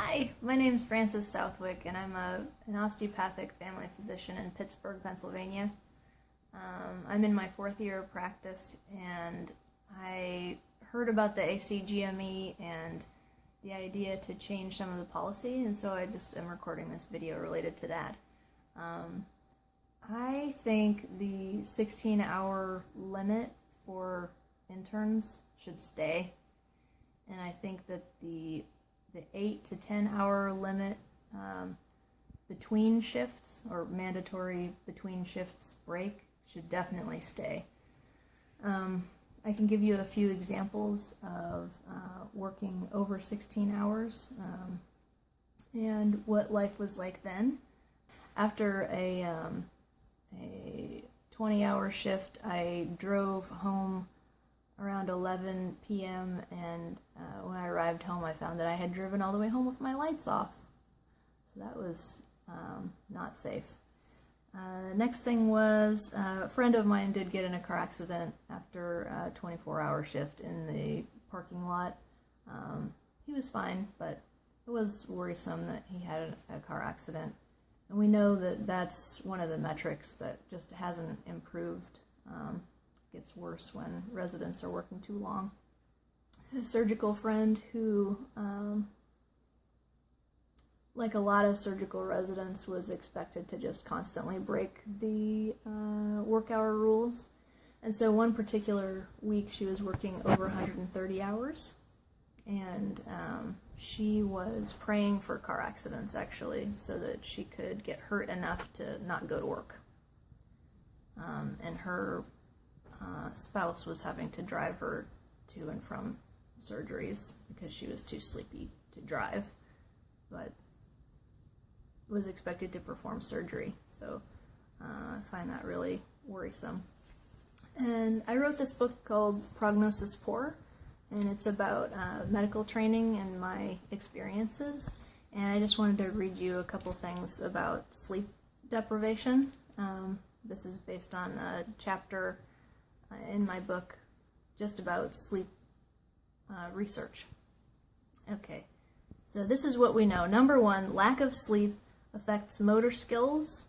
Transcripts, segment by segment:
Hi, my name is Frances Southwick, and I'm an osteopathic family physician in Pittsburgh, Pennsylvania. I'm in my 4th year of practice, and I heard about the ACGME and the idea to change some of the policy, and so I just am recording this video related to that. I think the 16-hour limit for interns should stay, and I think that the 8 to 10 hour limit between shifts, or mandatory between shifts break, should definitely stay. I can give you a few examples of working over 16 hours and what life was like then. After a 20-hour shift, I drove home around 11 p.m. and when I arrived home I found that I had driven all the way home with my lights off. So that was not safe. The next thing was a friend of mine did get in a car accident after a 24-hour shift in the parking lot. He was fine, but it was worrisome that he had a car accident. And we know that that's one of the metrics that just hasn't improved. Gets worse when residents are working too long. I had a surgical friend who, like a lot of surgical residents, was expected to just constantly break the work hour rules. And so one particular week she was working over 130 hours, and she was praying for car accidents, actually, so that she could get hurt enough to not go to work. And her spouse was having to drive her to and from surgeries because she was too sleepy to drive, but was expected to perform surgery. So I find that really worrisome. And I wrote this book called Prognosis Poor, and it's about medical training and my experiences. And I just wanted to read you a couple things about sleep deprivation. This is based on a chapter in my book just about sleep research. Okay, so this is what we know. Number 1, lack of sleep affects motor skills,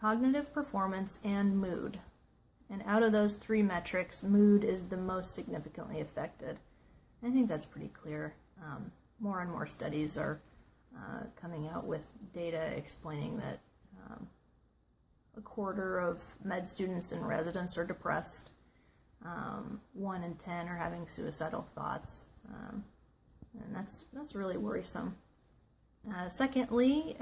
cognitive performance, and mood. And out of those 3 metrics, mood is the most significantly affected. I think that's pretty clear. More and more studies are coming out with data explaining that a quarter of med students and residents are depressed. 1 in 10 are having suicidal thoughts, and that's really worrisome. Secondly,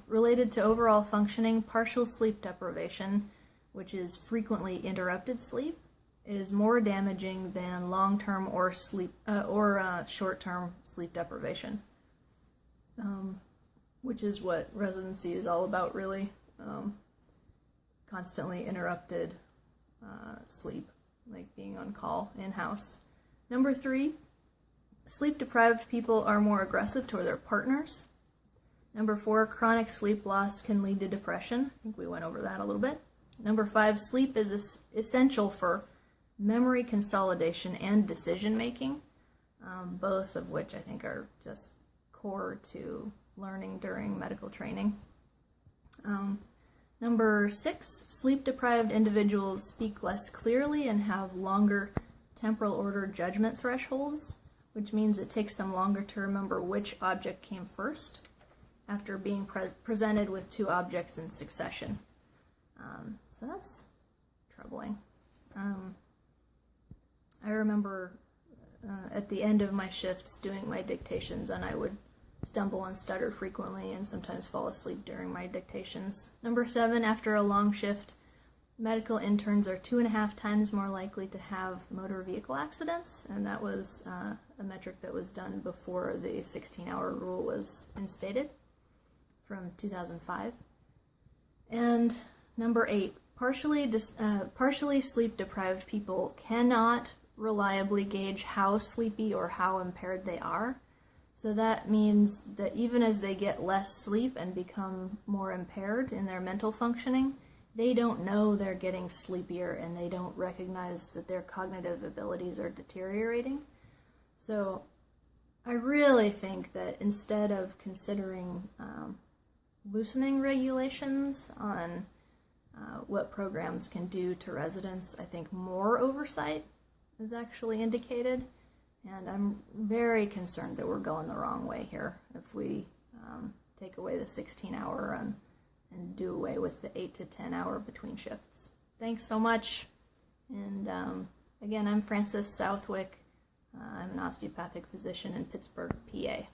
related to overall functioning, partial sleep deprivation, which is frequently interrupted sleep, is more damaging than long-term or short-term sleep deprivation, which is what residency is all about, really. Constantly interrupted sleep, like being on call in-house. Number 3, sleep-deprived people are more aggressive toward their partners. Number 4, chronic sleep loss can lead to depression. I think we went over that a little bit. Number 5, sleep is essential for memory consolidation and decision-making, both of which I think are just core to learning during medical training. Number 6, sleep-deprived individuals speak less clearly and have longer temporal order judgment thresholds, which means it takes them longer to remember which object came first after being presented with 2 objects in succession. So that's troubling. I remember at the end of my shifts doing my dictations, and I would stumble and stutter frequently and sometimes fall asleep during my dictations. Number 7, after a long shift, medical interns are 2.5 times more likely to have motor vehicle accidents, and that was a metric that was done before the 16-hour rule was instated from 2005. And number 8, partially sleep-deprived people cannot reliably gauge how sleepy or how impaired they are. So that means that even as they get less sleep and become more impaired in their mental functioning, they don't know they're getting sleepier, and they don't recognize that their cognitive abilities are deteriorating. So I really think that instead of considering loosening regulations on what programs can do to residents, I think more oversight is actually indicated. And I'm very concerned that we're going the wrong way here if we take away the 16-hour and do away with the 8 to 10 hour between shifts. Thanks so much. And again, I'm Frances Southwick. I'm an osteopathic physician in Pittsburgh, PA.